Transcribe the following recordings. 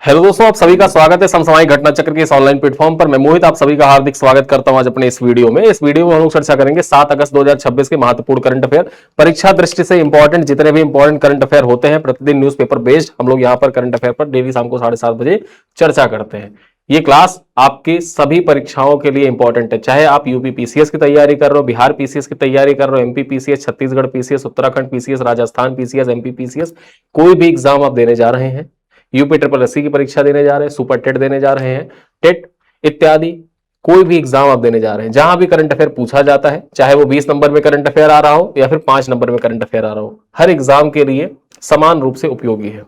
Hello दोस्तों, आप सभी का स्वागत है समसामयिक घटना चक्र के इस ऑनलाइन प्लेटफॉर्म पर। मैं मोहित आप सभी का हार्दिक स्वागत करता हूं आज अपने इस वीडियो में। इस वीडियो में हम लोग चर्चा करेंगे 7 अगस्त 2026 के महत्वपूर्ण करंट अफेयर। परीक्षा दृष्टि से इंपॉर्टेंट जितने भी इंपॉर्टेंट करंट अफेयर होते हैं, प्रतिदिन न्यूज़पेपर बेस्ड हम लोग यहाँ पर करंट अफेयर पर डेली शाम को 7:30 बजे चर्चा करते हैं। ये क्लास आपकी सभी परीक्षाओं के लिए इंपॉर्टेंट है, चाहे आप यूपी पीसीएस की तैयारी कर रहे हो, बिहार पीसीएस की तैयारी कर रहे हो, MP PCS, Chhattisgarh PCS, Uttarakhand PCS, Rajasthan PCS, MP PCS, कोई भी एग्जाम आप देने जा रहे हैं, यूपी ट्रिपल एससी की परीक्षा देने जा रहे हैं, सुपर टेट देने जा रहे हैं, टेट इत्यादि कोई भी एग्जाम आप देने जा रहे हैं, जहां भी करंट अफेयर पूछा जाता है, चाहे वो 20 नंबर में करंट अफेयर आ रहा हो या फिर 5 नंबर में करंट अफेयर आ रहा हो, हर एग्जाम के लिए समान रूप से उपयोगी है।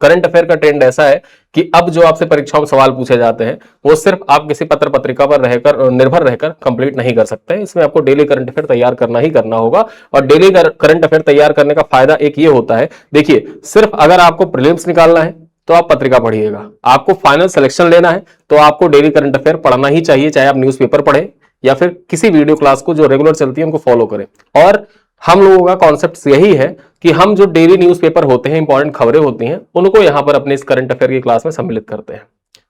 करंट अफेयर का ट्रेंड ऐसा है कि अब जो आपसे परीक्षाओं में सवाल पूछे जाते हैं वो सिर्फ आप किसी पत्र पत्रिका पर रहकर निर्भर रहकर कंप्लीट नहीं कर सकते हैं। इसमें आपको डेली करंट अफेयर तैयार करना ही करना होगा। और डेली करंट अफेयर तैयार करने का फायदा एक ये होता है, देखिए, सिर्फ अगर आपको प्रीलिम्स निकालना है तो आप पत्रिका पढ़िएगा, आपको फाइनल सिलेक्शन लेना है तो आपको डेली करंट अफेयर पढ़ना ही चाहिए, चाहे आप न्यूज़पेपर पढ़ें या फिर किसी वीडियो क्लास को जो रेगुलर चलती है उनको फॉलो करें। और हम लोगों का कॉन्सेप्ट यही है कि हम जो डेली न्यूज़पेपर होते हैं, इंपॉर्टेंट खबरें होती हैं, उनको यहां पर अपने इस करंट अफेयर की क्लास में सम्मिलित करते हैं।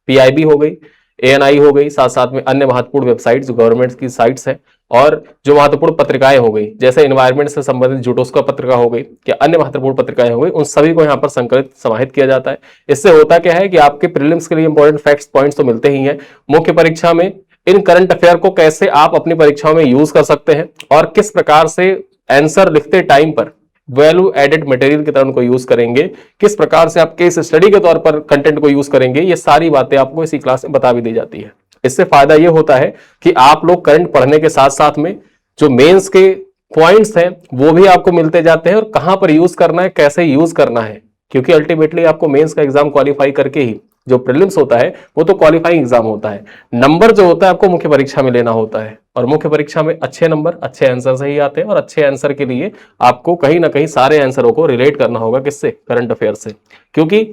पीआईबी हो गई, एएनआई हो गई, साथ साथ में अन्य महत्वपूर्ण वेबसाइट जो गवर्नमेंट की साइट्स हैं, और जो महत्वपूर्ण पत्रिकाएं हो गई, जैसे एनवायरमेंट से संबंधित जुटोस्का पत्रिका हो गई या अन्य महत्वपूर्ण पत्रिकाएं हो गई, उन सभी को यहां पर संकलित समाहित किया जाता है। इससे होता क्या है कि आपके प्रीलिम्स के लिए इंपॉर्टेंट फैक्ट्स पॉइंट्स तो मिलते ही हैं, मुख्य परीक्षा में इन करंट अफेयर को कैसे आप अपनी परीक्षाओं में यूज कर सकते हैं और किस प्रकार से आंसर लिखते टाइम पर वैल्यू एडेड मटेरियल की तरह उनको यूज करेंगे, किस प्रकार से आप केस स्टडी के तौर पर कंटेंट को यूज करेंगे, ये सारी बातें आपको इसी क्लास में बता भी दी जाती है। इससे फायदा ये होता है कि आप लोग करंट पढ़ने के साथ साथ में जो मेंस के पॉइंट्स हैं वो भी आपको मिलते जाते हैं और कहां पर यूज करना है, कैसे यूज करना है, क्योंकि अल्टीमेटली आपको मेंस का एग्जाम क्वालिफाई करके ही, जो प्रीलिम्स होता है वो तो क्वालिफाइंग एग्जाम होता है, नंबर जो होता है आपको मुख्य परीक्षा में लेना होता है। और मुख्य परीक्षा में अच्छे नंबर अच्छे आंसर से ही आते हैं, और अच्छे आंसर के लिए आपको कहीं ना कहीं सारे आंसरों को रिलेट करना होगा किससे, करंट अफेयर से। क्योंकि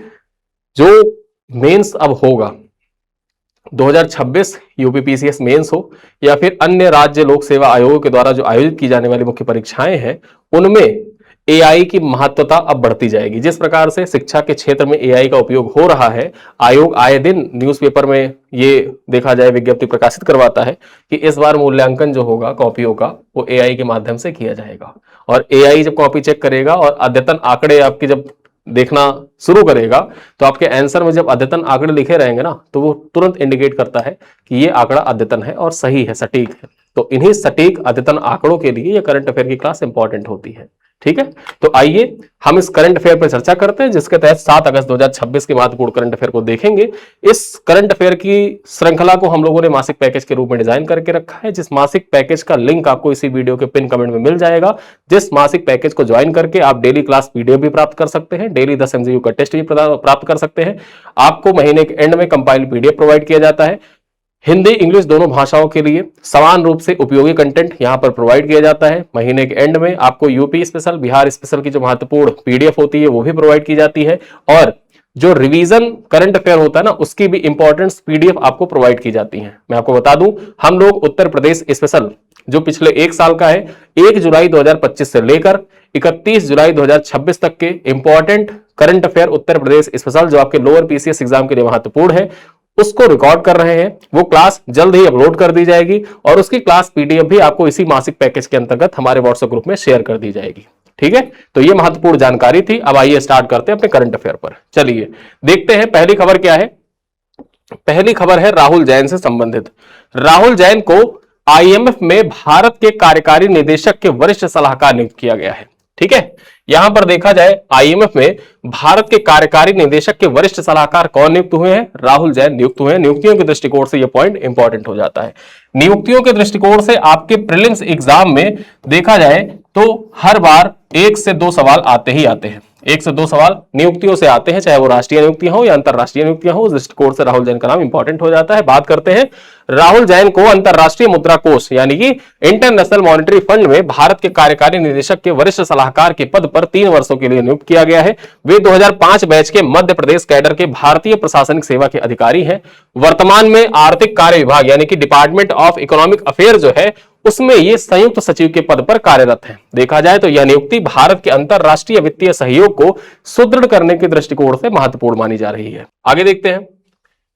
जो मेंस अब होगा 2026 यूपीपीसीएस मेंस हो या फिर अन्य राज्य लोक सेवा आयोग के द्वारा जो आयोजित की जाने वाली मुख्य परीक्षाएं हैं, उनमें एआई की महत्वता अब बढ़ती जाएगी। जिस प्रकार से शिक्षा के क्षेत्र में एआई का उपयोग हो रहा है, आयोग आए दिन न्यूज़पेपर में ये देखा जाए विज्ञप्ति प्रकाशित करवाता है कि इस बार मूल्यांकन जो होगा कॉपियों का वो एआई के माध्यम से किया जाएगा। और एआई जब कॉपी चेक करेगा और अद्यतन आंकड़े आपकी जब देखना शुरू करेगा तो आपके आंसर में जब अद्यतन आंकड़े लिखे रहेंगे ना, तो वो तुरंत इंडिकेट करता है कि ये आंकड़ा अद्यतन है और सही है, सटीक है। तो इन्हीं सटीक अद्यतन आंकड़ों के लिए ये करंट अफेयर की क्लास इंपॉर्टेंट होती है। ठीक है, तो आइए हम इस करंट अफेयर पर चर्चा करते हैं, जिसके तहत 7 अगस्त 2026 के महत्वपूर्ण करंट अफेयर को देखेंगे। इस करंट अफेयर की श्रृंखला को हम लोगों ने मासिक पैकेज के रूप में डिजाइन करके रखा है, जिस मासिक पैकेज का लिंक आपको इसी वीडियो के पिन कमेंट में मिल जाएगा। जिस मासिक पैकेज को ज्वाइन करके आप डेली क्लास पीडीएफ भी प्राप्त कर सकते हैं, डेली 10 एमसीक्यू का टेस्ट भी प्राप्त कर सकते हैं। आपको महीने के एंड में कंपाइल्ड पीडीएफ प्रोवाइड किया जाता है। हिंदी इंग्लिश दोनों भाषाओं के लिए समान रूप से उपयोगी कंटेंट यहां पर प्रोवाइड किया जाता है। महीने के एंड में आपको यूपी स्पेशल, बिहार स्पेशल की जो महत्वपूर्ण पीडीएफ होती है वो भी प्रोवाइड की जाती है, और जो रिवीजन करंट अफेयर होता है ना, उसकी भी इंपॉर्टेंस पीडीएफ आपको प्रोवाइड की जाती है। मैं आपको बता दूं, हम लोग उत्तर प्रदेश स्पेशल जो पिछले एक साल का है, 1 जुलाई 2025 से लेकर 31 जुलाई 2026 तक के important current affair Uttar Pradesh special जो आपके लोअर पीसीएस एग्जाम के लिए महत्वपूर्ण है, उसको रिकॉर्ड कर रहे हैं। वो क्लास जल्द ही अपलोड कर दी जाएगी और उसकी क्लास पीडीएफ भी आपको इसी मासिक पैकेज के अंतर्गत हमारे व्हाट्सएप ग्रुप में शेयर कर दी जाएगी। ठीक है, तो ये महत्वपूर्ण जानकारी थी। अब आइए स्टार्ट करते हैं अपने करंट अफेयर पर। चलिए देखते हैं पहली खबर क्या है। पहली खबर है राहुल जैन से संबंधित। राहुल जैन को आईएमएफ में भारत के कार्यकारी निदेशक के वरिष्ठ सलाहकार नियुक्त किया गया है। ठीक है, यहां पर देखा जाए आईएमएफ में भारत के कार्यकारी निदेशक के वरिष्ठ सलाहकार कौन नियुक्त हुए हैं, राहुल जैन नियुक्त हुए हैं। नियुक्तियों के दृष्टिकोण से यह पॉइंट इंपॉर्टेंट हो जाता है। नियुक्तियों के दृष्टिकोण से आपके प्रीलिम्स एग्जाम में देखा जाए तो हर बार 1 से 2 सवाल आते ही आते हैं। 1 से 2 सवाल नियुक्तियों से आते हैं, चाहे वो राष्ट्रीय नियुक्तियां हो या अंतरराष्ट्रीय नियुक्तियां हो। उस दृष्टिकोण से राहुल जैन का नाम इंपॉर्टेंट हो जाता है। बात करते हैं, राहुल जैन को अंतरराष्ट्रीय मुद्रा कोष यानी कि इंटरनेशनल मॉनेटरी फंड में भारत के कार्यकारी निदेशक के वरिष्ठ सलाहकार के पद पर 3 वर्षों के लिए नियुक्त किया गया है। वे 2005 बैच के मध्य प्रदेश कैडर के भारतीय प्रशासनिक सेवा के अधिकारी हैं। वर्तमान में आर्थिक कार्य विभाग यानी कि डिपार्टमेंट ऑफ इकोनॉमिक अफेयर जो है उसमें ये संयुक्त सचिव के पद पर कार्यरत हैं। देखा जाए तो यह नियुक्ति भारत के अंतरराष्ट्रीय वित्तीय सहयोग को सुदृढ़ करने के दृष्टिकोण से महत्वपूर्ण मानी जा रही है। आगे देखते हैं,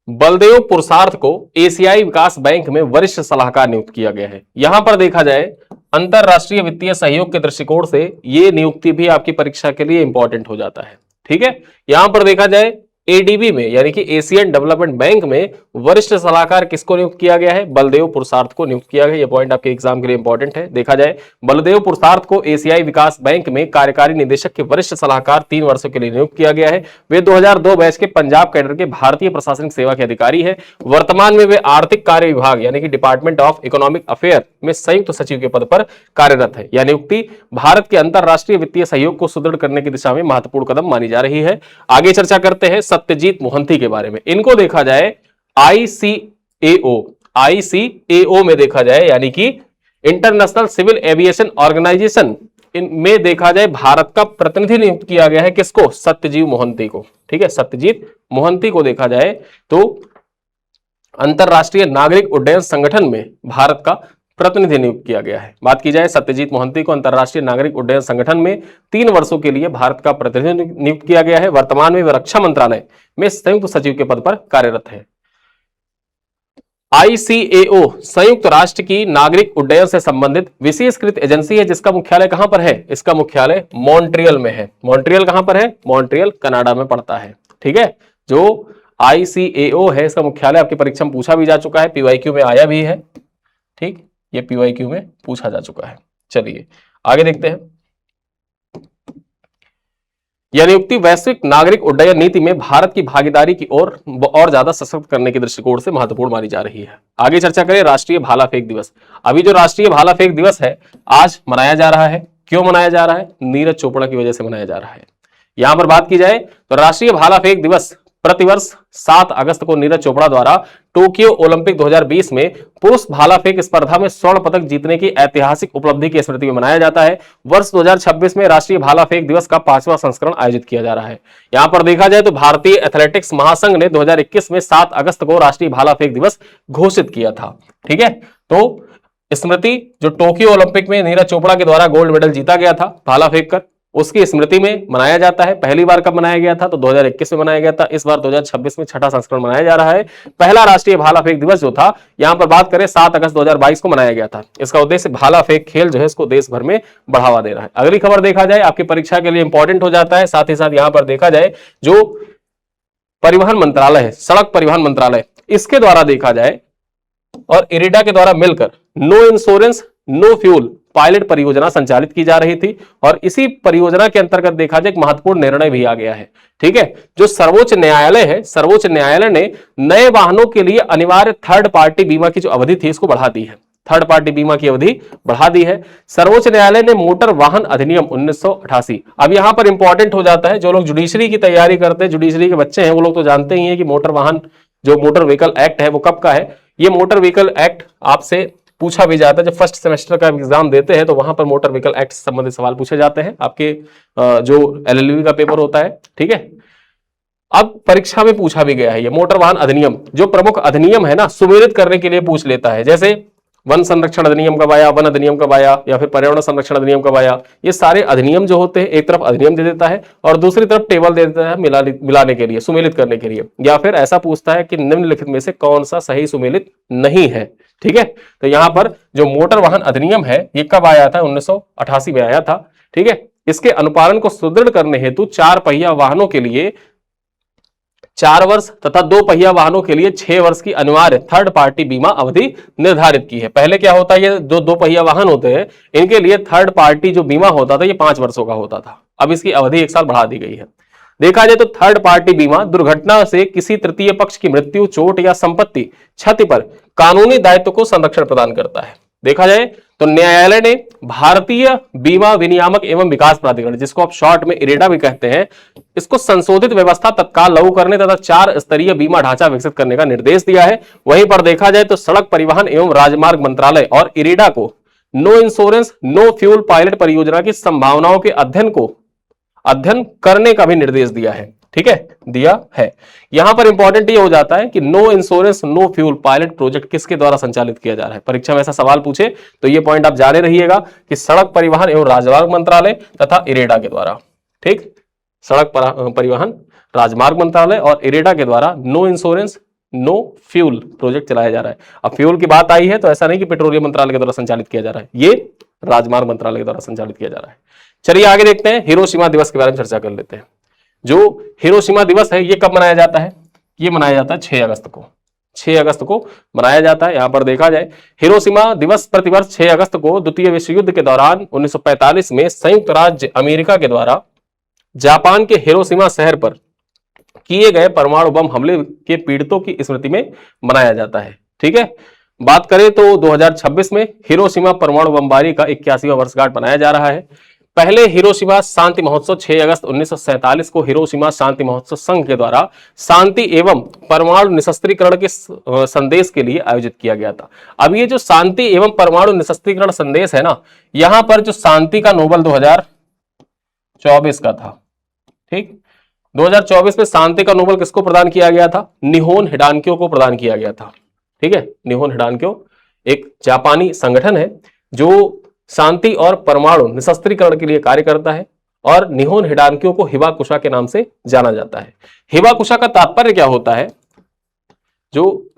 बलदेव पुरुषार्थ को एशियाई विकास बैंक में वरिष्ठ सलाहकार नियुक्त किया गया है। यहां पर देखा जाए अंतरराष्ट्रीय वित्तीय सहयोग के दृष्टिकोण से यह नियुक्ति भी आपकी परीक्षा के लिए इंपॉर्टेंट हो जाता है। ठीक है, यहां पर देखा जाए एडीबी में यानी कि एशियन डेवलपमेंट बैंक में वरिष्ठ सलाहकार किसको नियुक्त किया गया है? बलदेव पुरुषार्थ को नियुक्त किया गया। यह पॉइंट आपके एग्जाम के लिए इंपॉर्टेंट है। देखा जाए बलदेव पुरुषार्थ को एशियाई विकास बैंक में कार्यकारी निदेशक के वरिष्ठ सलाहकार 3 वर्षों के लिए नियुक्त किया गया है। वे 2002 बैच के पंजाब कैडर के भारतीय प्रशासनिक सेवा के अधिकारी है। वर्तमान में वे आर्थिक कार्य विभाग यानी कि डिपार्टमेंट ऑफ इकोनॉमिक अफेयर में संयुक्त सचिव के पद पर कार्यरत है। यह नियुक्ति भारत के अंतरराष्ट्रीय वित्तीय सहयोग को सुदृढ़ करने की दिशा में महत्वपूर्ण कदम मानी जा रही है। आगे चर्चा करते हैं सत्यजीत मोहंती के बारे में। इनको देखा जाए आईसीएओ में देखा जाए यानी कि इंटरनेशनल सिविल एविएशन ऑर्गेनाइजेशन में देखा जाए भारत का प्रतिनिधि नियुक्त किया गया है। किसको? सत्यजीत मोहंती को। ठीक है, सत्यजीत मोहंती को देखा जाए तो अंतरराष्ट्रीय नागरिक उड्डयन संगठन में भारत का प्रतिनिधि नियुक्त किया गया है। बात की जाए सत्यजीत मोहंती को अंतरराष्ट्रीय नागरिक उड्डयन संगठन में 3 वर्षों के लिए भारत का प्रतिनिधि नियुक्त किया गया है। वर्तमान में वे रक्षा मंत्रालय में संयुक्त सचिव के पद पर कार्यरत है। आईसीएओ संयुक्त राष्ट्र की नागरिक उड्डयन से संबंधित विशेषकृत एजेंसी है जिसका मुख्यालय कहां पर है? इसका मुख्यालय मॉन्ट्रियल में है। मॉन्ट्रियल कहां पर है? मॉन्ट्रियल कनाडा में पड़ता है। ठीक है, जो आईसीएओ है इसका मुख्यालय आपकी परीक्षा में पूछा भी जा चुका है, पीवाईक्यू में आया भी है। ठीक, ये पीवाईक्यू में पूछा जा चुका है। चलिए आगे देखते हैं, यह नियुक्ति वैश्विक नागरिक उड्डयन नीति में भारत की भागीदारी की ओर और ज्यादा सशक्त करने के दृष्टिकोण से महत्वपूर्ण मानी जा रही है। आगे चर्चा करें राष्ट्रीय भाला फेंक दिवस। अभी जो राष्ट्रीय भाला फेंक दिवस है आज मनाया जा रहा है। क्यों मनाया जा रहा है? नीरज चोपड़ा की वजह से मनाया जा रहा है। यहां पर बात की जाए तो राष्ट्रीय भाला फेंक दिवस प्रतिवर्ष 7 अगस्त को नीरज चोपड़ा द्वारा टोक्यो ओलंपिक 2020 में पुरुष भाला फेंक स्पर्धा में स्वर्ण पदक जीतने की ऐतिहासिक उपलब्धि की स्मृति में मनाया जाता है। वर्ष 2026 में राष्ट्रीय भाला फेंक दिवस का 5वां संस्करण आयोजित किया जा रहा है। यहां पर देखा जाए तो भारतीय एथलेटिक्स महासंघ ने 2021 में 7 अगस्त को राष्ट्रीय भाला फेंक दिवस घोषित किया था। ठीक है, तो स्मृति जो टोक्यो ओलंपिक में नीरज चोपड़ा के द्वारा गोल्ड मेडल जीता गया था भाला फेंक कर, उसकी स्मृति में मनाया जाता है। पहली बार कब मनाया गया था? तो 2021 में मनाया गया था। इस बार 2026 में 6ठा संस्करण मनाया जा रहा है। पहला राष्ट्रीय भाला फेंक दिवस जो था यहां पर बात करें 7 अगस्त 2022 को मनाया गया था। इसका उद्देश्य भाला फेंक खेल जो है इसको देश भर में बढ़ावा दे रहा है। अगली खबर देखा जाए आपकी परीक्षा के लिए इंपॉर्टेंट हो जाता है। साथ ही साथ यहां पर देखा जाए जो परिवहन मंत्रालय है, सड़क परिवहन मंत्रालय, इसके द्वारा देखा जाए और इरिडा के द्वारा मिलकर no insurance no fuel pilot परियोजना संचालित की जा रही थी और इसी परियोजना के अंतर्गत देखा जाए एक महत्वपूर्ण निर्णय भी आ गया है। ठीक है, जो सर्वोच्च न्यायालय है, सर्वोच्च न्यायालय ने नए वाहनों के लिए अनिवार्य थर्ड पार्टी बीमा की जो अवधि थी इसको बढ़ा दी है। थर्ड पार्टी बीमा की अवधि बढ़ा दी है। सर्वोच्च न्यायालय ने मोटर वाहन अधिनियम 1988, अब यहां पर इंपॉर्टेंट हो जाता है, जो लोग जुडिशरी की तैयारी करते हैं, जुडिशरी के बच्चे हैं, वो लोग तो जानते ही हैं कि मोटर वाहन जो मोटर व्हीकल एक्ट है वो कब का है। ये मोटर व्हीकल एक्ट आपसे पूछा भी जाता है। जब फर्स्ट सेमेस्टर का एग्जाम देते हैं तो वहां पर मोटर व्हीकल एक्ट से संबंधित सवाल पूछे जाते हैं आपके जो एलएलबी का पेपर होता है। ठीक है, अब परीक्षा में पूछा भी गया है ये मोटर वाहन अधिनियम, जो प्रमुख अधिनियम है ना, सुमेलित करने के लिए पूछ लेता है। जैसे वन संरक्षण अधिनियम कब आया, वन अधिनियम कब आया, या फिर पर्यावरण संरक्षण अधिनियम कब आया, ये सारे अधिनियम जो होते हैं एक तरफ अधिनियम दे देता है और दूसरी तरफ टेबल दे देता है मिलाने के लिए, सुमेलित करने के लिए, या फिर ऐसा पूछता है कि निम्नलिखित में से कौन सा सही सुमेलित नहीं है। ठीक है, तो यहां पर जो मोटर वाहन अधिनियम है ये कब आया था? 1988 में आया था। ठीक है, इसके अनुपालन को सुदृढ़ करने हेतु 4 पहिया वाहनों के लिए 4 वर्ष तथा 2 पहिया वाहनों के लिए 6 वर्ष की अनिवार्य थर्ड पार्टी बीमा अवधि निर्धारित की है। पहले क्या होता है, ये जो 2 पहिया वाहन होते हैं इनके लिए थर्ड पार्टी जो बीमा होता था ये 5 वर्षों का होता था। अब इसकी अवधि 1 साल बढ़ा दी गई है। देखा जाए तो थर्ड पार्टी बीमा दुर्घटना से किसी तृतीय पक्ष की मृत्यु, चोट या संपत्ति क्षति पर कानूनी दायित्व को संरक्षण प्रदान करता है। देखा जाए तो न्यायालय ने भारतीय बीमा विनियामक एवं विकास प्राधिकरण, जिसको आप शॉर्ट में इरेडा भी कहते हैं, इसको संशोधित व्यवस्था तत्काल लागू करने तथा 4 स्तरीय बीमा ढांचा विकसित करने का निर्देश दिया है। वहीं पर देखा जाए तो सड़क परिवहन एवं राजमार्ग मंत्रालय और इरेडा को no insurance no fuel pilot परियोजना की संभावनाओं के अध्ययन करने का भी निर्देश दिया है। ठीक है, दिया है। यहां पर इंपॉर्टेंट ये हो जाता है कि no insurance no fuel pilot project किसके द्वारा संचालित किया जा रहा है। परीक्षा में ऐसा सवाल पूछे तो ये पॉइंट आप जाने रहिएगा कि सड़क परिवहन एवं राजमार्ग मंत्रालय तथा इरेडा के द्वारा। ठीक, सड़क परिवहन राजमार्ग मंत्रालय और इरेडा के द्वारा no insurance no fuel project चलाया जा रहा है। अब फ्यूल की बात आई है तो ऐसा नहीं कि पेट्रोलियम मंत्रालय के द्वारा संचालित किया जा रहा है, ये राजमार्ग मंत्रालय के द्वारा संचालित किया जा रहा है। चलिए आगे देखते हैं, हिरोशिमा दिवस के बारे में चर्चा कर लेते हैं। जो हिरोशिमा दिवस है ये कब मनाया जाता है? ये मनाया जाता है 6 अगस्त को। 6 अगस्त को मनाया जाता है। यहां पर देखा जाए हिरोशिमा दिवस प्रतिवर्ष 6 अगस्त को द्वितीय विश्व युद्ध के दौरान 1945 में संयुक्त राज्य अमेरिका के द्वारा जापान के हिरोशिमा शहर पर किए गए परमाणु बम हमले के पीड़ितों की स्मृति में मनाया जाता है। ठीक है, बात करें तो 2026 में हिरोशिमा परमाणु बमबारी का 81वां वर्षगांठ मनाया जा रहा है। पहले हिरोशिमा शांति महोत्सव 6 अगस्त 1947 को हिरोशिमा शांति महोत्सव संघ के द्वारा शांति एवं परमाणु निशस्त्रीकरण के संदेश के लिए आयोजित किया गया था। अब ये जो शांति एवं परमाणु निशस्त्रीकरण संदेश है ना, यहां पर जो शांति का नोबेल 2024 का था। ठीक, 2024 में शांति का नोबेल किसको प्रदान किया गया था? निहोन हिडानक्यो को प्रदान किया गया था। ठीक है, निहोन हिडानक्यो एक जापानी संगठन है जो शांति और परमाणु निशस्त्रीकरण के लिए कार्य करता है और निहोन हिडानक्यो को हिबाकुशा के नाम से जाना जाता है। हिबाकुशा का तात्पर्य क्या होता है? जो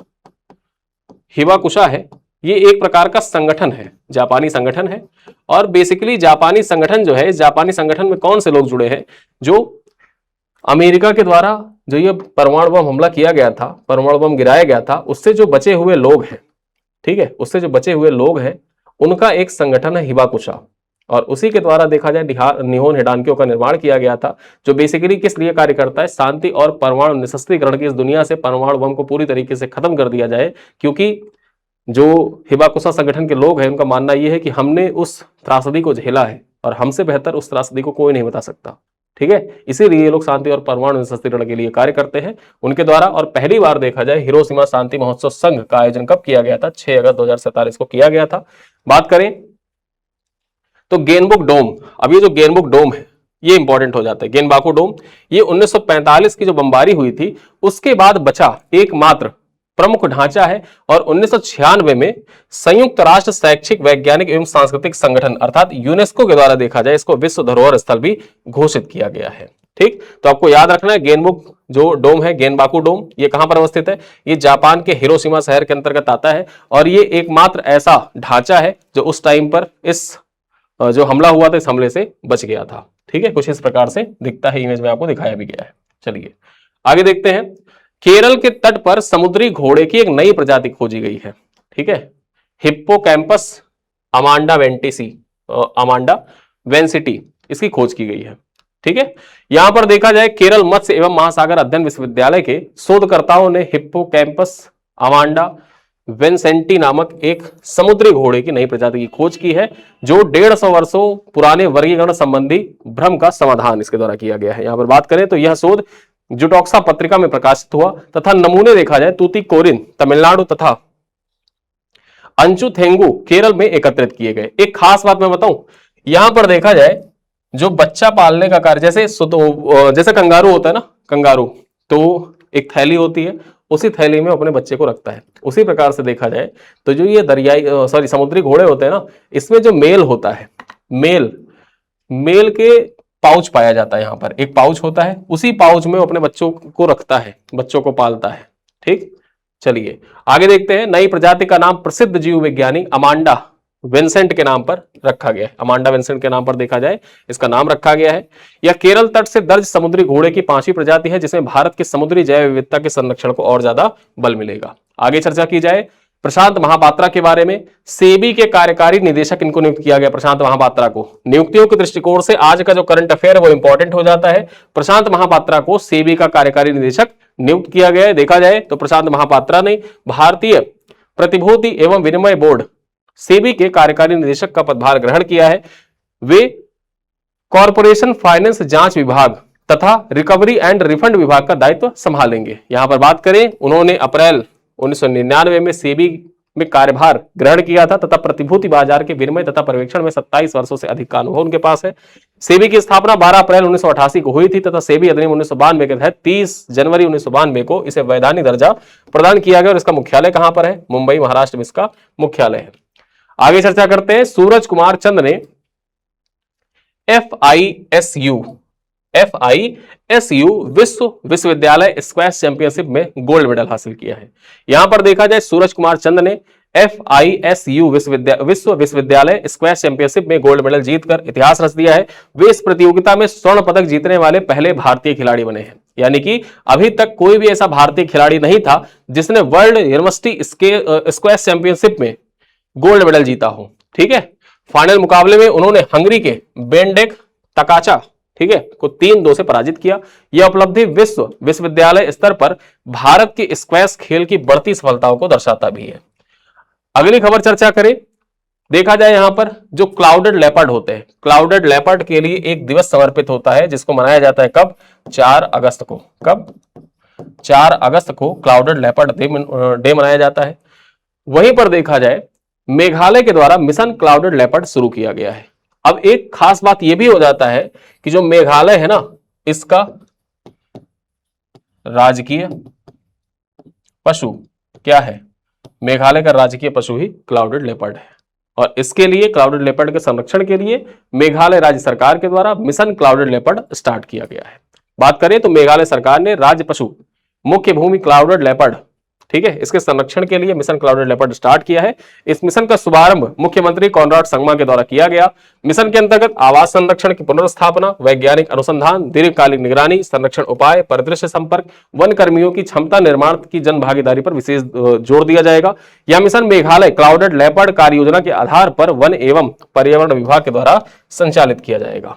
हिबाकुशा है ये एक प्रकार का संगठन है, जापानी संगठन है। और बेसिकली जापानी संगठन जो है, जापानी संगठन में कौन से लोग जुड़े हैं? जो अमेरिका के द्वारा जो ये परमाणु बम हमला किया गया था, परमाणु बम गिराया गया था, उससे जो बचे हुए लोग हैं, ठीक है, उससे जो बचे हुए लोग हैं उनका एक संगठन है हिबाकुशा। और उसी के द्वारा देखा जाए निहोन हिडानक्यो का निर्माण किया गया था, जो बेसिकली किस लिए कार्य करता है? शांति और परमाणु निशस्त्रीकरण की इस दुनिया से परमाणु बम को पूरी तरीके से खत्म कर दिया जाए। क्योंकि जो हिबाकुशा संगठन के लोग हैं उनका मानना यह है कि हमने उस त्रासदी को झेला है और हमसे बेहतर उस त्रासदी को कोई नहीं बता सकता। ठीक है, इसीलिए ये लोग शांति और परमाणु निशस्त्रीकरण के लिए कार्य करते हैं उनके द्वारा। और पहली बार देखा जाए हिरोशिमा शांति महोत्सव संघ का आयोजन कब किया गया था? 6 अगस्त 2047 को किया गया था। बात करें तो गेनबुक डोम, अब ये जो गेनबुक डोम है ये इंपॉर्टेंट हो जाता है। गेनबाकू डोम ये 1945 की जो बमबारी हुई थी उसके बाद बचा एकमात्र प्रमुख ढांचा है और 1996 में संयुक्त राष्ट्र शैक्षिक वैज्ञानिक एवं सांस्कृतिक संगठन अर्थात यूनेस्को के द्वारा देखा जाए इसको विश्व धरोहर स्थल भी घोषित किया गया है। ठीक, तो आपको याद रखना है गेनबुक जो डोम है, गेनबाकू डोम, ये कहां पर अवस्थित है? ये जापान के हिरोशिमा शहर के अंतर्गत आता है और ये एकमात्र ऐसा ढांचा है जो उस टाइम पर इस जो हमला हुआ था इस हमले से बच गया था। ठीक है, कुछ इस प्रकार से दिखता है, इमेज में आपको दिखाया भी गया है। चलिए आगे देखते हैं। केरल के तट पर समुद्री घोड़े की एक नई प्रजाति खोजी गई है। ठीक है, हिप्पोकैम्पस अमांडा वेंसिटी, इसकी खोज की गई है। ठीक है, यहां पर देखा जाए केरल मत्स्य एवं महासागर अध्ययन विश्वविद्यालय के शोधकर्ताओं ने हिप्पोकैम्पस अमांडा वेंसेंटी नामक एक समुद्री घोड़े की नई प्रजाति की खोज की है जो 150 वर्षों पुराने वर्गीकरण संबंधी भ्रम का समाधान इसके द्वारा किया गया है। यहां पर बात करें तो यह शोध जुटोक्सा पत्रिका में प्रकाशित हुआ तथा नमूने देखा जाए तूतीकोरिन तमिलनाडु तथा अंचुथेंगु केरल में एकत्रित किए गए। एक खास बात मैं बताऊं, यहां पर देखा जाए जो बच्चा पालने का कार्य, जैसे कंगारू होता है ना, कंगारू तो एक थैली होती है, उसी थैली में अपने बच्चे को रखता है। उसी प्रकार से देखा जाए तो जो ये समुद्री घोड़े होते हैं ना, इसमें जो मेल होता है, मेल के पाउच पाया जाता है। यहां पर एक पाउच होता है, उसी पाउच में अपने बच्चों को रखता है, बच्चों को पालता है। ठीक, चलिए आगे देखते हैं। नई प्रजाति का नाम प्रसिद्ध जीव विज्ञानी अमांडा विंसेंट के नाम पर रखा गया है। अमांडा विंसेंट के नाम पर देखा जाए इसका नाम रखा गया है। यह केरल तट से दर्ज समुद्री घोड़े की 5वीं प्रजाति है जिसमें भारत की समुद्री जैव विविधता के संरक्षण को और ज्यादा बल मिलेगा। आगे चर्चा की जाए प्रशांत महापात्रा के बारे में। सेबी के कार्यकारी निदेशक इनको नियुक्त किया गया, प्रशांत महापात्रा को। नियुक्तियों के दृष्टिकोण से आज का जो करंट अफेयर है वो इंपॉर्टेंट हो जाता है। प्रशांत महापात्रा को सेबी का कार्यकारी निदेशक नियुक्त किया गया है। देखा जाए तो प्रशांत महापात्रा ने भारतीय प्रतिभूति एवं विनिमय बोर्ड सेबी के कार्यकारी निदेशक का पदभार ग्रहण किया है। वे कॉरपोरेशन फाइनेंस जांच विभाग तथा रिकवरी एंड रिफंड विभाग का दायित्व संभालेंगे। यहां पर बात करें, उन्होंने अप्रैल 1999 में सेबी में कार्यभार ग्रहण किया था तथा प्रतिभूति बाजार के विनिमय तथा पर्यवेक्षण में 27 वर्षों से अधिक का अनुभव उनके पास है। सेबी की स्थापना 12 अप्रैल 1988 को हुई थी तथा सेबी अधिनियम 1992 के तहत 30 जनवरी 1992 को इसे वैधानिक दर्जा प्रदान किया गया और इसका मुख्यालय कहां पर है? मुंबई, महाराष्ट्र में इसका मुख्यालय है। आगे चर्चा करते हैं। सूरज कुमार चंद ने FISU विश्वविद्यालय स्क्वैश चैंपियनशिप में गोल्ड मेडल हासिल किया है। यहां पर देखा जाए सूरज कुमार चंद ने FISU विश्वविद्यालय स्क्वैश चैंपियनशिप में गोल्ड मेडल जीतकर इतिहास रच दिया है। वे इस प्रतियोगिता में स्वर्ण पदक जीतने वाले पहले भारतीय खिलाड़ी बने हैं, यानी कि अभी तक कोई भी ऐसा भारतीय खिलाड़ी नहीं था जिसने वर्ल्ड यूनिवर्सिटी स्क्वैश चैंपियनशिप में गोल्ड मेडल जीता हो। ठीक है, फाइनल मुकाबले में उन्होंने हंगरी के बेंडेक तकाचा, ठीक है, को 3-2 से पराजित किया। यह उपलब्धि विश्वविद्यालय स्तर पर भारत के स्क्वैश खेल की बढ़ती सफलताओं को दर्शाता भी है। अगली खबर चर्चा करें। देखा जाए यहां पर जो क्लाउडेड लेपर्ड होते हैं, क्लाउडेड लेपर्ड के लिए एक दिवस समर्पित होता है जिसको मनाया जाता है कब? 4 अगस्त को। कब? 4 अगस्त को क्लाउडेड लेपर्ड डे मनाया जाता है। वहीं पर देखा जाए मेघालय के द्वारा मिशन क्लाउडेड लेपर्ड शुरू किया गया है। अब एक खास बात यह भी हो जाता है कि जो मेघालय है ना, इसका राजकीय पशु क्या है? मेघालय का राजकीय पशु ही क्लाउडेड लेपर्ड है और इसके लिए क्लाउडेड लेपर्ड के संरक्षण के लिए मेघालय राज्य सरकार के द्वारा मिशन क्लाउडेड लेपर्ड स्टार्ट किया गया है। बात करें तो मेघालय सरकार ने राज्य पशु मुख्य भूमि क्लाउडेड लेपर्ड, ठीक है, इसके संरक्षण के लिए मिशन क्लाउडेड लेपर्ड स्टार्ट किया है। इस मिशन का शुभारंभ मुख्यमंत्री कॉनराड संगमा के द्वारा किया गया। मिशन के अंतर्गत आवास संरक्षण की पुनर्स्थापना, वैज्ञानिक अनुसंधान, दीर्घकालिक निगरानी, संरक्षण उपाय, परिदृश्य संपर्क, वन कर्मियों की क्षमता निर्माण की जन भागीदारी पर विशेष जोर दिया जाएगा। यह मिशन मेघालय क्लाउडेड लेपर्ड कार्य योजना के आधार पर वन एवं पर्यावरण विभाग के द्वारा संचालित किया जाएगा।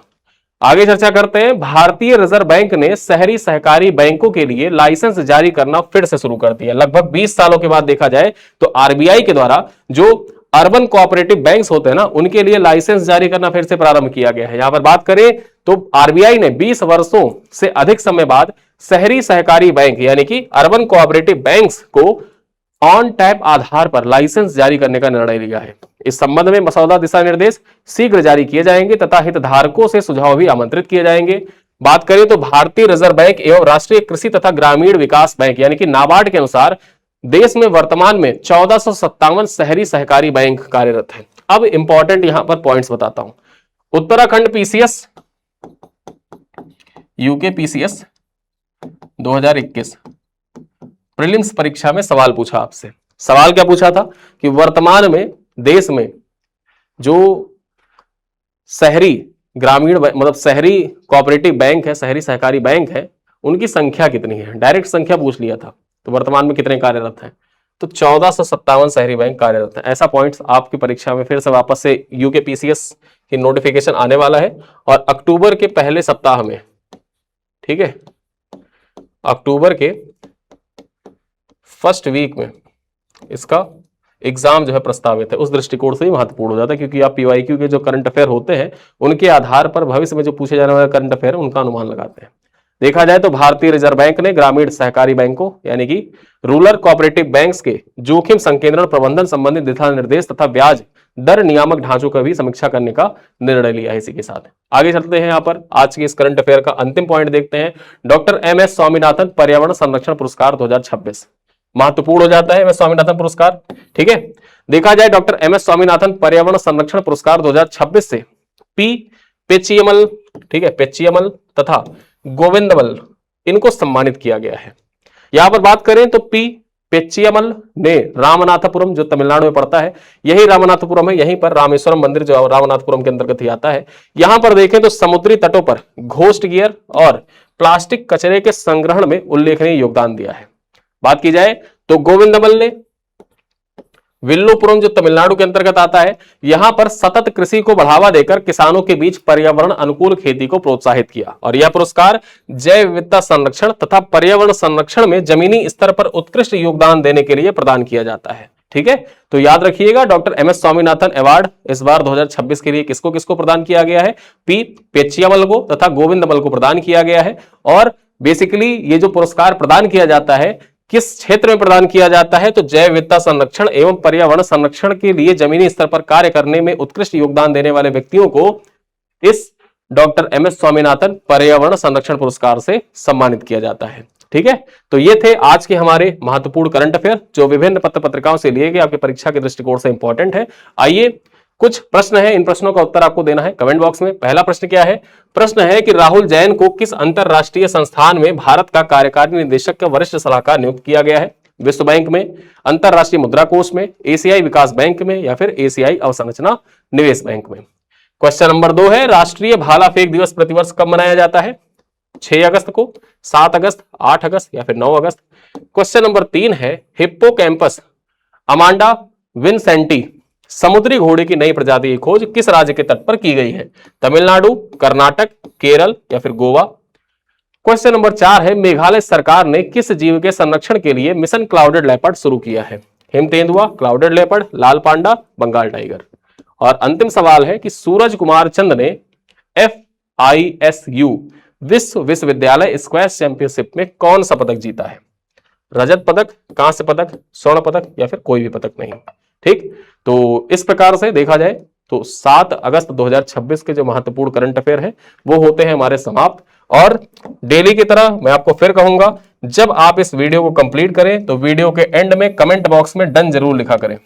आगे चर्चा करते हैं। भारतीय रिजर्व बैंक ने शहरी सहकारी बैंकों के लिए लाइसेंस जारी करना फिर से शुरू कर दिया। लगभग 20 सालों के बाद देखा जाए तो आरबीआई के द्वारा जो अर्बन कोऑपरेटिव बैंक्स होते हैं ना, उनके लिए लाइसेंस जारी करना फिर से प्रारंभ किया गया है। यहां पर बात करें तो आरबीआई ने 20 वर्षों से अधिक समय बाद शहरी सहकारी बैंक यानी कि अर्बन कोऑपरेटिव बैंक्स को ऑन टैप आधार पर लाइसेंस जारी करने का निर्णय लिया है। इस संबंध में मसौदा दिशा निर्देश शीघ्र जारी किए जाएंगे तथा हितधारकों से सुझाव भी आमंत्रित किए जाएंगे। बात करें तो भारतीय रिजर्व बैंक एवं राष्ट्रीय कृषि तथा ग्रामीण विकास बैंक यानी कि नाबार्ड के अनुसार देश में वर्तमान में 1457 शहरी सहकारी बैंक कार्यरत हैं। अब इंपॉर्टेंट यहां पर पॉइंट्स बताता हूं। Uttarakhand PCS, UK PCS 2021 prelims परीक्षा में सवाल पूछा आपसे। सवाल क्या पूछा था कि वर्तमान में देश में जो शहरी ग्रामीण मतलब शहरी कोऑपरेटिव बैंक है, शहरी सहकारी बैंक है, उनकी संख्या कितनी है? डायरेक्ट संख्या पूछ लिया था। तो वर्तमान में कितने कार्यरत हैं? तो 1457 शहरी बैंक कार्यरत हैं। ऐसा पॉइंट्स आपकी परीक्षा में फिर से वापस से यूके पीसीएस की नोटिफिकेशन आने वाला है और अक्टूबर के पहले सप्ताह में, ठीक है, अक्टूबर के फर्स्ट वीक में इसका एग्जाम जो है प्रस्तावित है। उस दृष्टिकोण से ही महत्वपूर्ण हो जाता है क्योंकि आप पीवाईक्यू के जो करंट अफेयर होते हैं उनके आधार पर भविष्य में जो पूछे जाने वाले करंट अफेयर उनका अनुमान लगाते हैं। देखा जाए तो भारतीय रिजर्व बैंक ने ग्रामीण सहकारी बैंकों यानी कि रूरल कोऑपरेटिव बैंक्स के जोखिम संकेंद्रण प्रबंधन संबंधी दिशा निर्देश तथा ब्याज दर नियामक ढांचों का भी समीक्षा करने का निर्णय लिया है। इसी के साथ आगे चलते हैं। यहाँ पर आज के इस करंट अफेयर का अंतिम पॉइंट देखते हैं। डॉक्टर MS स्वामीनाथन पर्यावरण संरक्षण पुरस्कार 2026 महत्वपूर्ण हो जाता है। एमएस स्वामीनाथन पुरस्कार, ठीक है, देखा जाए डॉक्टर MS स्वामीनाथन पर्यावरण संरक्षण पुरस्कार 2026 से पी पेचियमल, ठीक है, पेचियमल तथा गोविंदमल इनको सम्मानित किया गया है। यहां पर बात करें तो पी पेचियमल ने रामनाथपुरम जो तमिलनाडु में पड़ता है, यही रामनाथपुरम है, यहीं पर रामेश्वरम मंदिर जो रामनाथपुरम के अंतर्गत ही आता है। यहां पर देखें तो समुद्री तटों पर घोस्ट गियर और प्लास्टिक कचरे के संग्रहण में उल्लेखनीय योगदान दिया है। बात की जाए तो गोविंदमल ने विल्लुपुरम जो तमिलनाडु के अंतर्गत आता है, यहां पर सतत कृषि को बढ़ावा देकर किसानों के बीच पर्यावरण अनुकूल खेती को प्रोत्साहित किया और यह पुरस्कार जैव विविधता संरक्षण तथा पर्यावरण संरक्षण में जमीनी स्तर पर उत्कृष्ट योगदान देने के लिए प्रदान किया जाता है। ठीक है, तो याद रखिएगा डॉक्टर MS स्वामीनाथन अवार्ड इस बार 2026 के लिए किसको किसको प्रदान किया गया है? पी पेचियमल को तथा गोविंदमल को प्रदान किया गया है। और बेसिकली ये जो पुरस्कार प्रदान किया जाता है किस क्षेत्र में प्रदान किया जाता है? तो जैव विविधता संरक्षण एवं पर्यावरण संरक्षण के लिए जमीनी स्तर पर कार्य करने में उत्कृष्ट योगदान देने वाले व्यक्तियों को इस डॉक्टर एम एस स्वामीनाथन पर्यावरण संरक्षण पुरस्कार से सम्मानित किया जाता है। ठीक है, तो ये थे आज के हमारे महत्वपूर्ण करंट अफेयर जो विभिन्न पत्र पत्रिकाओं से लिए गए, आपके परीक्षा के दृष्टिकोण से इंपॉर्टेंट है। आइए कुछ प्रश्न है, इन प्रश्नों का उत्तर आपको देना है कमेंट बॉक्स में। पहला प्रश्न क्या है? प्रश्न है कि राहुल जैन को किस अंतरराष्ट्रीय संस्थान में भारत का कार्यकारी निदेशक का वरिष्ठ सलाहकार नियुक्त किया गया है? विश्व बैंक में, अंतरराष्ट्रीय मुद्रा कोष में, एशियाई विकास बैंक में या फिर एशियाई अवसंरचना निवेश बैंक में। क्वेश्चन नंबर 2 है राष्ट्रीय भाला फेंक दिवस प्रतिवर्ष कब मनाया जाता है? 6 अगस्त को, 7 अगस्त, 8 अगस्त या फिर 9 अगस्त। क्वेश्चन नंबर 3 है हिप्पोकैम्पस अमांडा विंसेंटी समुद्री घोड़े की नई प्रजाति की खोज किस राज्य के तट पर की गई है? तमिलनाडु, कर्नाटक, केरल या फिर गोवा। क्वेश्चन नंबर 4 है मेघालय सरकार ने किस जीव के संरक्षण के लिए मिशन क्लाउडेड लेपर्ड शुरू किया है? हिम तेंदुआ, क्लाउडेड लेपर्ड, लाल पांडा, बंगाल टाइगर। और अंतिम सवाल है कि सूरज कुमार चंद ने FISU विश्व विश्वविद्यालय स्क्वैश चैंपियनशिप में कौन सा पदक जीता है? रजत पदक, कांस्य पदक, स्वर्ण पदक या फिर कोई भी पदक नहीं। ठीक, तो इस प्रकार से देखा जाए तो 7 अगस्त 2026 के जो महत्वपूर्ण करंट अफेयर है वो होते हैं हमारे समाप्त। और डेली की तरह मैं आपको फिर कहूंगा, जब आप इस वीडियो को कंप्लीट करें तो वीडियो के एंड में कमेंट बॉक्स में डन जरूर लिखा करें।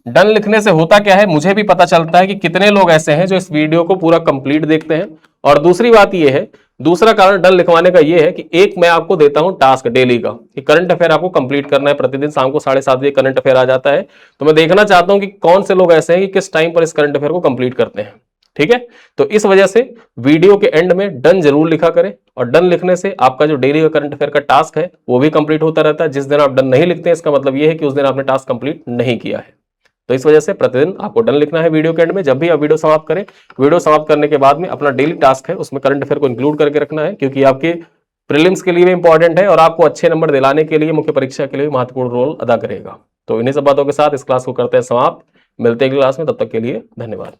डन लिखने से होता क्या है, मुझे भी पता चलता है कि कितने लोग ऐसे हैं जो इस वीडियो को पूरा कंप्लीट देखते हैं। और दूसरी बात यह है, दूसरा कारण डन लिखवाने का यह है कि एक मैं आपको देता हूं टास्क डेली का कि करंट अफेयर आपको कंप्लीट करना है। प्रतिदिन शाम को 7:30 बजे करंट अफेयर आ जाता है, तो मैं देखना चाहता हूं कि कौन से लोग ऐसे हैं कि किस टाइम पर इस करंट अफेयर को कंप्लीट करते हैं। ठीक है, तो इस वजह से वीडियो के एंड में डन जरूर लिखा करें। और डन लिखने से आपका जो डेली का करंट अफेयर का टास्क है वो भी कंप्लीट होता रहता है। जिस दिन आप डन नहीं लिखते हैं इसका मतलब यह है कि उस दिन आपने टास्क कंप्लीट नहीं किया है। तो इस वजह से प्रतिदिन आपको डन लिखना है वीडियो के एंड में। जब भी आप वीडियो समाप्त करें, वीडियो समाप्त करने के बाद में अपना डेली टास्क है उसमें करंट अफेयर को इंक्लूड करके रखना है, क्योंकि आपके प्रीलिम्स के लिए भी इंपॉर्टेंट है और आपको अच्छे नंबर दिलाने के लिए मुख्य परीक्षा के लिए महत्वपूर्ण रोल अदा करेगा। तो इन्हीं सब बातों के साथ इस क्लास को करते हैं समाप्त। मिलते हैं अगली क्लास में, तब तक के लिए धन्यवाद।